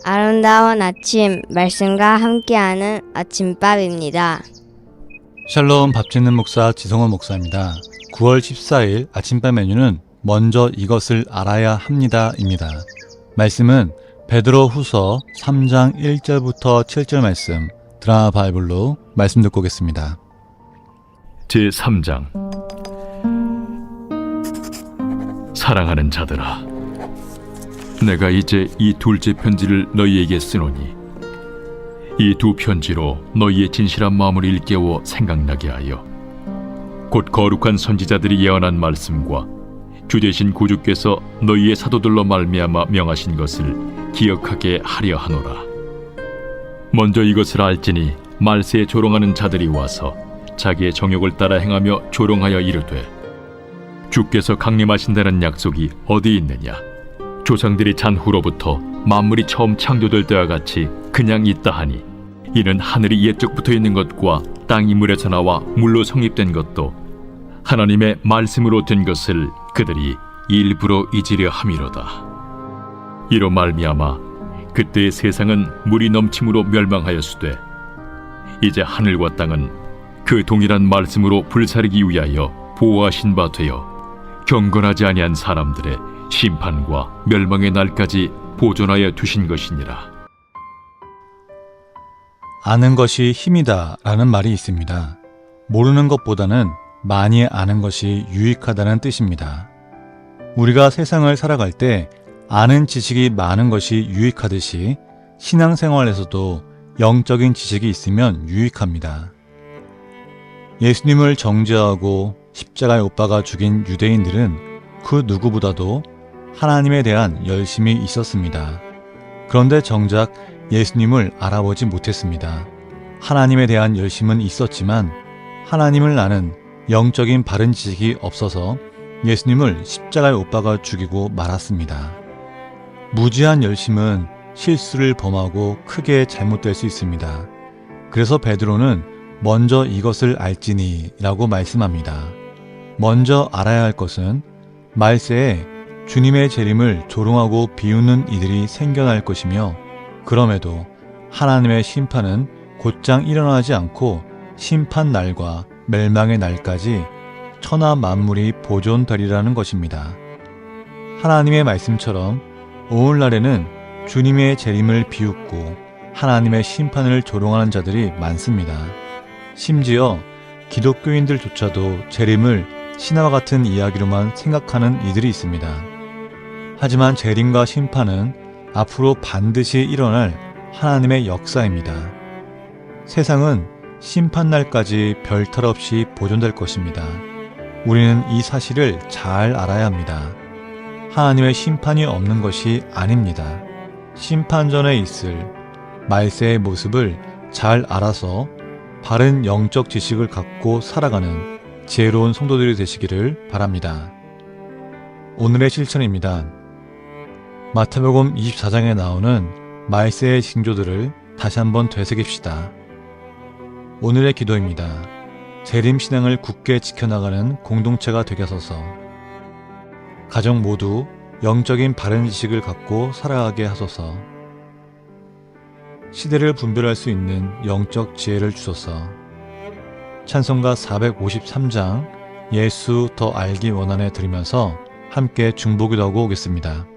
아름다운 아침 말씀과 함께하는 아침밥입니다. 샬롬 밥 짓는 목사 지성원 목사입니다. 9월 14일 아침밥 메뉴는 먼저 이것을 알아야 합니다입니다. 말씀은 베드로 후서 3장 1절부터 7절 말씀 드라마 바이블로 말씀 듣고 오겠습니다. 제3장 사랑하는 자들아, 내가 이제 이 둘째 편지를 너희에게 쓰노니 이 두 편지로 너희의 진실한 마음을 일깨워 생각나게 하여 곧 거룩한 선지자들이 예언한 말씀과 주되신 구주께서 너희의 사도들로 말미암아 명하신 것을 기억하게 하려 하노라. 먼저 이것을 알지니 말세에 조롱하는 자들이 와서 자기의 정욕을 따라 행하며 조롱하여 이르되 주께서 강림하신다는 약속이 어디 있느냐? 조상들이 잔 후로부터 만물이 처음 창조될 때와 같이 그냥 있다 하니 이는 하늘이 옛적부터 있는 것과 땅이 물에서 나와 물로 성립된 것도 하나님의 말씀으로 된 것을 그들이 일부러 잊으려 함이로다. 이로 말미암아 그때의 세상은 물이 넘침으로 멸망하였으되 이제 하늘과 땅은 그 동일한 말씀으로 불사르기 위하여 보호하신 바 되어 경건하지 아니한 사람들의 심판과 멸망의 날까지 보존하여 두신 것이니라. 아는 것이 힘이다 라는 말이 있습니다. 모르는 것보다는 많이 아는 것이 유익하다는 뜻입니다. 우리가 세상을 살아갈 때 아는 지식이 많은 것이 유익하듯이 신앙생활에서도 영적인 지식이 있으면 유익합니다. 예수님을 정죄하고 십자가에 못 박아 죽인 유대인들은 그 누구보다도 하나님에 대한 열심이 있었습니다. 그런데 정작 예수님을 알아보지 못했습니다. 하나님에 대한 열심은 있었지만 하나님을 아는 영적인 바른 지식이 없어서 예수님을 십자가에 못 박아 죽이고 말았습니다. 무지한 열심은 실수를 범하고 크게 잘못될 수 있습니다. 그래서 베드로는 먼저 이것을 알지니 라고 말씀합니다. 먼저 알아야 할 것은 말세에 주님의 재림을 조롱하고 비웃는 이들이 생겨날 것이며 그럼에도 하나님의 심판은 곧장 일어나지 않고 심판 날과 멸망의 날까지 천하 만물이 보존되리라는 것입니다. 하나님의 말씀처럼 오늘날에는 주님의 재림을 비웃고 하나님의 심판을 조롱하는 자들이 많습니다. 심지어 기독교인들조차도 재림을 신화와 같은 이야기로만 생각하는 이들이 있습니다. 하지만 재림과 심판은 앞으로 반드시 일어날 하나님의 역사입니다. 세상은 심판날까지 별탈 없이 보존될 것입니다. 우리는 이 사실을 잘 알아야 합니다. 하나님의 심판이 없는 것이 아닙니다. 심판 전에 있을 말세의 모습을 잘 알아서 바른 영적 지식을 갖고 살아가는 지혜로운 성도들이 되시기를 바랍니다. 오늘의 실천입니다. 마태복음 24장에 나오는 말세의 징조들을 다시 한번 되새깁시다. 오늘의 기도입니다. 재림신앙을 굳게 지켜나가는 공동체가 되게 하소서. 가정 모두 영적인 바른 지식을 갖고 살아가게 하소서. 시대를 분별할 수 있는 영적 지혜를 주소서. 찬송가 453장 예수 더 알기 원하네 들으면서 함께 중보기도하고 오겠습니다.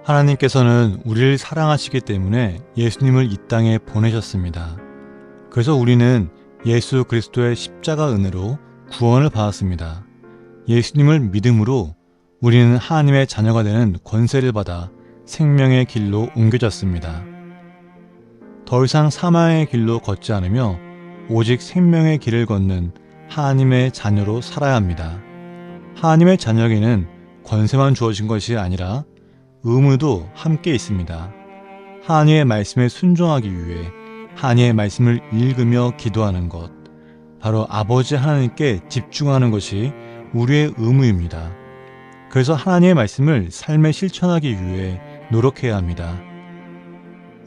하나님께서는 우리를 사랑하시기 때문에 예수님을 이 땅에 보내셨습니다. 그래서 우리는 예수 그리스도의 십자가 은혜로 구원을 받았습니다. 예수님을 믿음으로 우리는 하나님의 자녀가 되는 권세를 받아 생명의 길로 옮겨졌습니다. 더 이상 사망의 길로 걷지 않으며 오직 생명의 길을 걷는 하나님의 자녀로 살아야 합니다. 하나님의 자녀에게는 권세만 주어진 것이 아니라 의무도 함께 있습니다. 하나님의 말씀에 순종하기 위해 하나님의 말씀을 읽으며 기도하는 것, 바로 아버지 하나님께 집중하는 것이 우리의 의무입니다. 그래서 하나님의 말씀을 삶에 실천하기 위해 노력해야 합니다.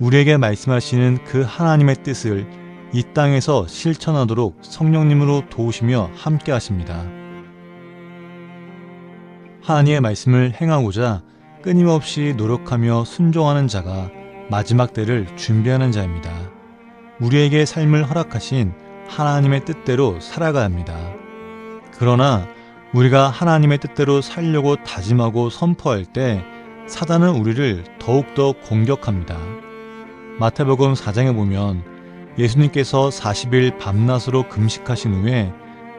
우리에게 말씀하시는 그 하나님의 뜻을 이 땅에서 실천하도록 성령님으로 도우시며 함께 하십니다. 하나님의 말씀을 행하고자 끊임없이 노력하며 순종하는 자가 마지막 때를 준비하는 자입니다. 우리에게 삶을 허락하신 하나님의 뜻대로 살아가야 합니다. 그러나 우리가 하나님의 뜻대로 살려고 다짐하고 선포할 때 사단은 우리를 더욱더 공격합니다. 마태복음 4장에 보면 예수님께서 40일 밤낮으로 금식하신 후에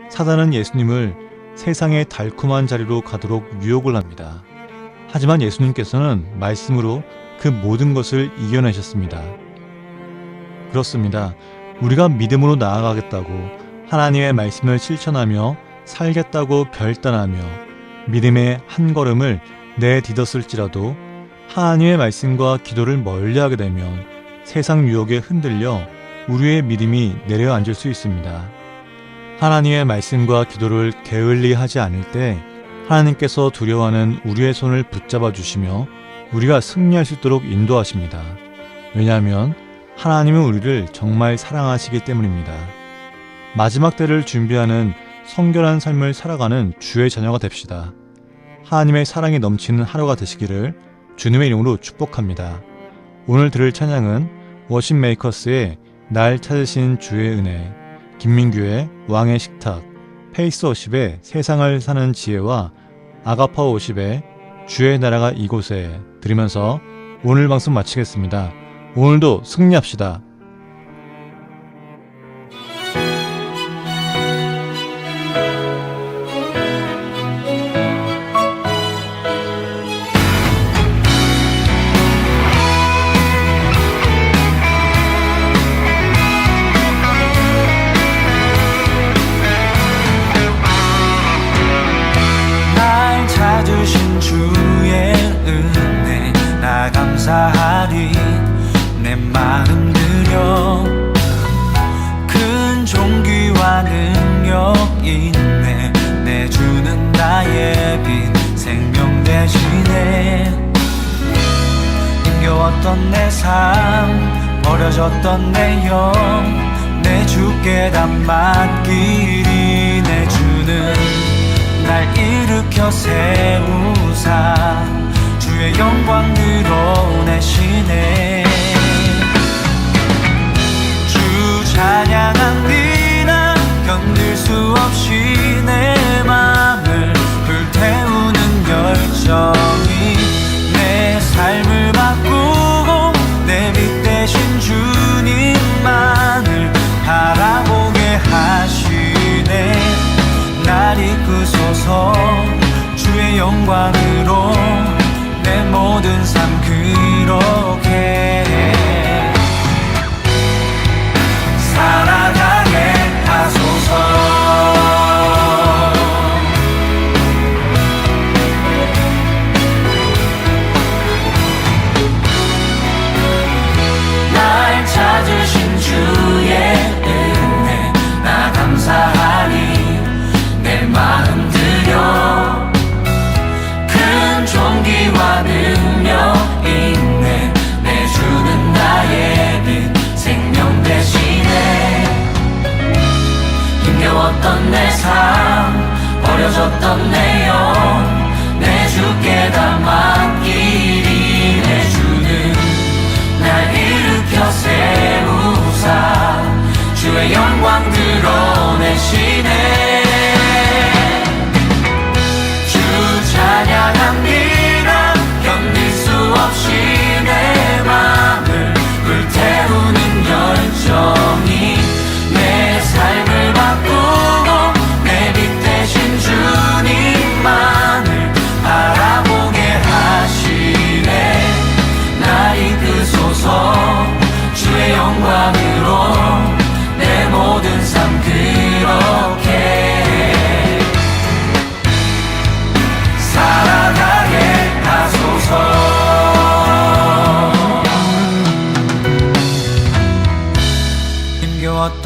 사단은 예수님을 세상의 달콤한 자리로 가도록 유혹을 합니다. 하지만 예수님께서는 말씀으로 그 모든 것을 이겨내셨습니다. 그렇습니다. 우리가 믿음으로 나아가겠다고 하나님의 말씀을 실천하며 살겠다고 결단하며 믿음의 한 걸음을 내딛었을지라도 하나님의 말씀과 기도를 멀리하게 되면 세상 유혹에 흔들려 우리의 믿음이 내려앉을 수 있습니다. 하나님의 말씀과 기도를 게을리하지 않을 때 하나님께서 두려워하는 우리의 손을 붙잡아 주시며 우리가 승리할 수 있도록 인도하십니다. 왜냐하면 하나님은 우리를 정말 사랑하시기 때문입니다. 마지막 때를 준비하는 성결한 삶을 살아가는 주의 자녀가 됩시다. 하나님의 사랑이 넘치는 하루가 되시기를 주님의 이름으로 축복합니다. 오늘 들을 찬양은 워십메이커스의 날 찾으신 주의 은혜, 김민규의 왕의 식탁, 페이스 워십의 세상을 사는 지혜와 아가파 워십의 주의 나라가 이곳에 들으면서 오늘 방송 마치겠습니다. 오늘도 승리합시다. 찾으신 주의 은혜 나 감사하리 내 마음 들여 큰 종기와 능력 있네 내 주는 나의 빛 생명 대신에 힘겨웠던 내 삶 버려졌던 내 영 내 주께 다 맡기리 내 주는 날 일으켜 세우사 주의 영광 드러내시네 주 찬양합니다 견딜 수 없이 내 맘을 불태우는 열정이 내 삶을 바꾸고 내 빛 대신 주님만을 바라보게 하시네 날 이끄소서 주의 영광으로 내 모든 삶 그렇게 살아가게 하소서 날 찾으신 주의 은혜 나 감사하리 내 마음 들여 큰 종기와 능력 있네 내 주는 나의 빛 생명 대신에 힘겨웠던 내 삶 버려졌던 내 영 내 주께 다 맡기리 내 주는 날 일으켜 세우사 주의 영광 드러내시네 찬양합니다 견딜 수 없이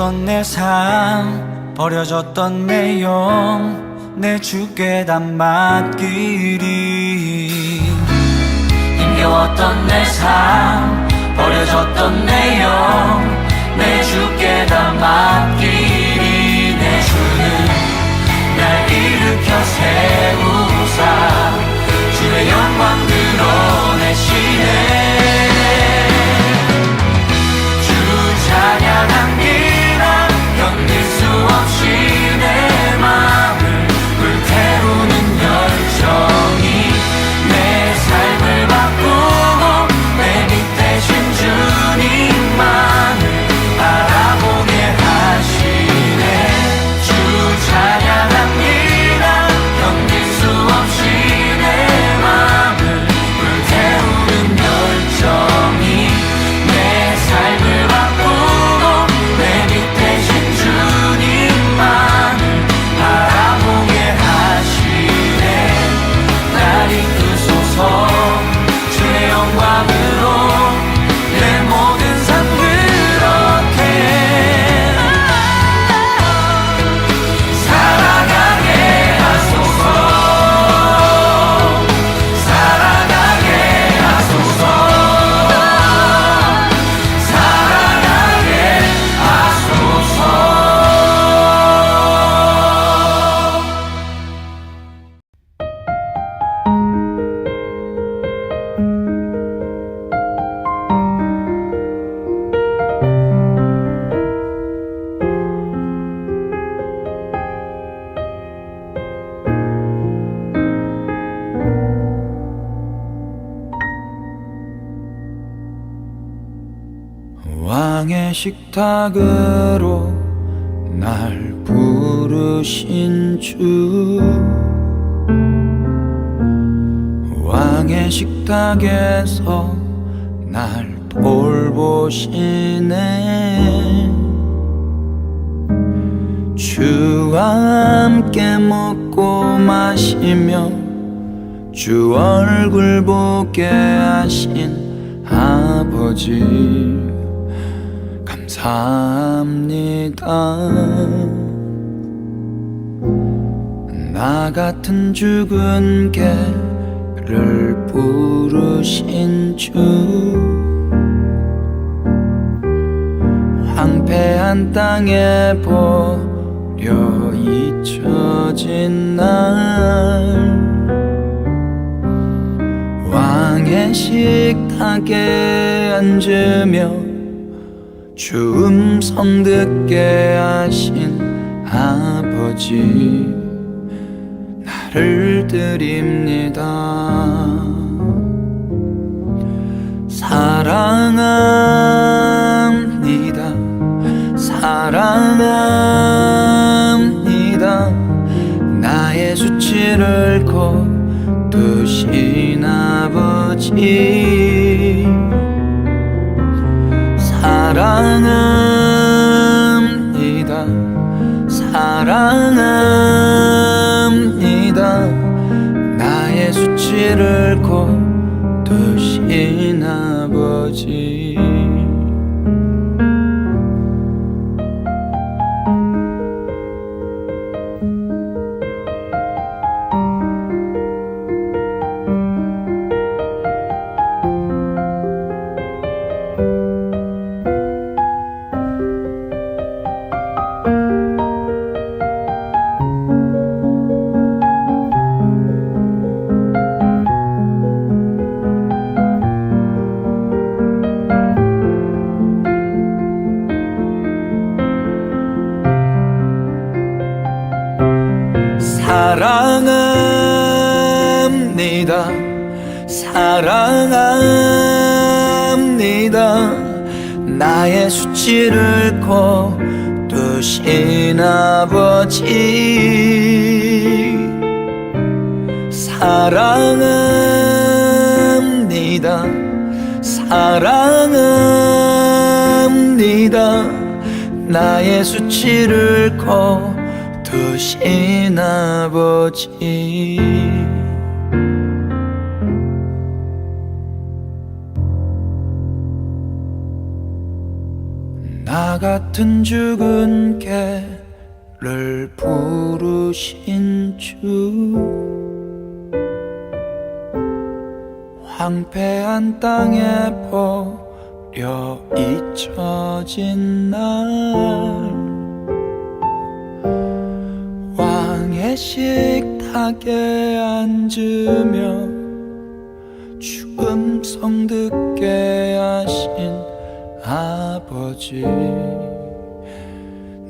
버려졌던 내 삶, 버려졌던 내 영, 내 주께 다 맡기리. 힘겨웠던 내 삶, 버려졌던 내 영, 내 주께 다 맡기리. 내 주는 날 일으켜 세우사 주의 영광 드러내시네. 주 찬양합니다. 견딜 수 없이 내 맘을 불태우는 열정이 내 삶을 바꾸고 내 밑 대신 주님만을 바라보게 하시네. 주 찬양합니다. 견딜 수 없이 내 맘을 불태우는 열정이 내 삶을 바꾸고 내 밑 대신 주님만을 바라보게 하시네. 날 이끄소서 주의 영광으로 내 모든 삶 그렇게 살아가게 하소서. 살아가게 하소서. 살아가게 하소서. 왕의 식탁으로 날 부르신 주, 왕의 식탁에서 날 돌보시네. 주와 함께 먹고 마시며 주 얼굴 보게 하신 아버지 감사합니다. 나 같은 죽은 개를 부르신 주, 황폐한 땅에 버려 잊혀진 날, 왕의 식탁에 앉으며 주 음성 듣게 하신 아버지 나를 드립니다. 사랑합니다. 사랑합니다. 나의 수치를 거두신 아버지 사랑합니다. 사랑합니다. 나의 수치를 거두신 아버지 사랑합니다. 사랑합니다. 나의 수치를 거두신 아버지 사랑합니다. 사랑합니다. 나의 수치를 거두신 아버지 나 나 같은 죽은 개를 부르신 주 황폐한 땅에 버려 잊혀진 날 왕의 식탁에 앉으며 죽음 성듣게 하신 아버지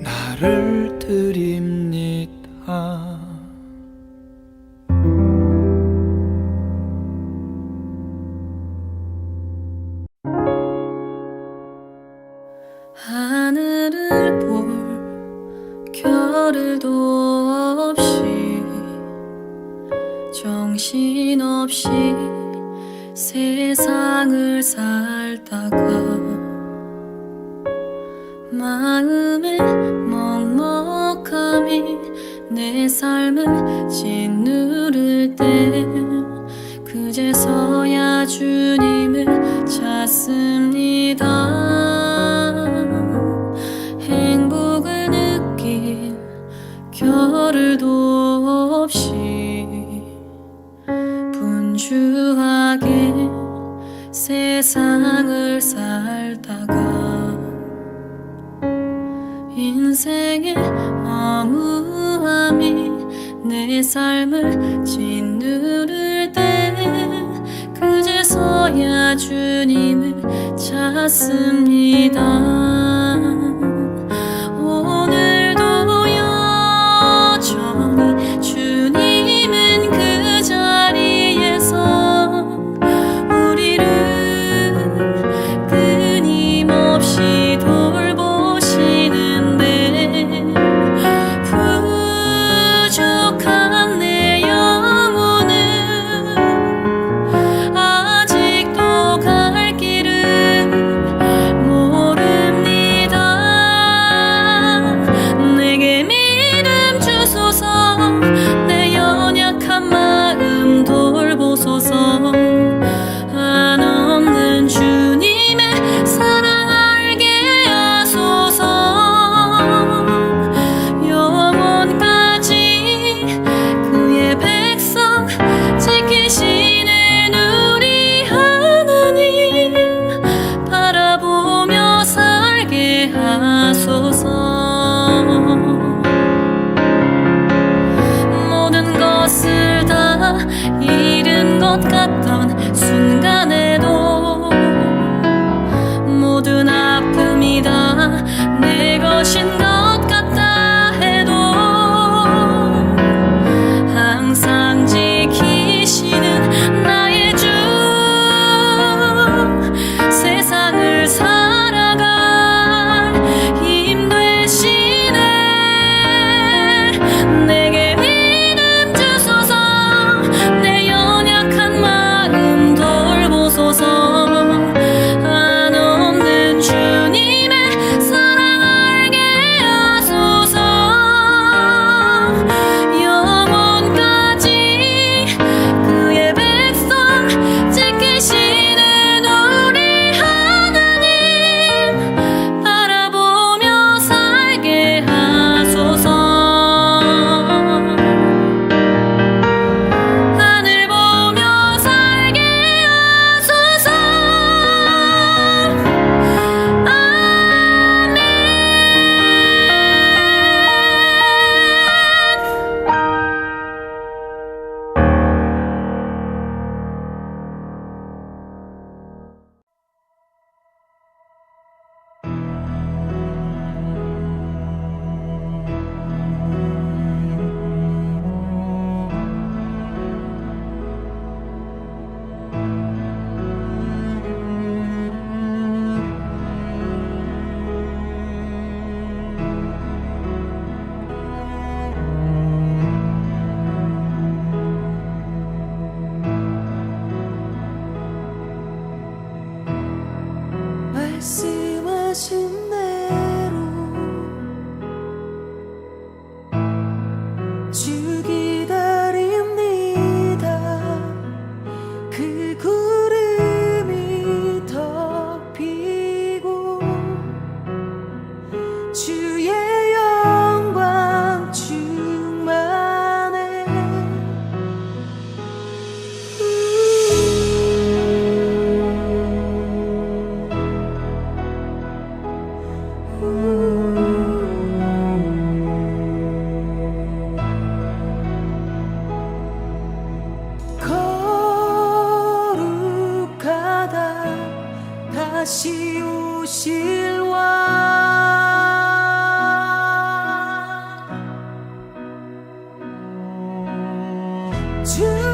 나를 드립니다. 하늘을 볼 겨를도 없이 정신없이 세상을 살다가 마음의 먹먹함이 내 삶을 짓누를 때 그제서야 주님을 찾습니다. 행복을 느낄 겨를도 없이 분주하게 세상을 살다가 인생의 허무함이 내 삶을 짓누를 때 그제서야 주님을 찾습니다. 오늘도 여전히 주님은 그 자리에서 우리를 끊임없이 돌보시는데 부족한 내 영혼은 아직도 갈 길을 모릅니다. 다시 오실와 주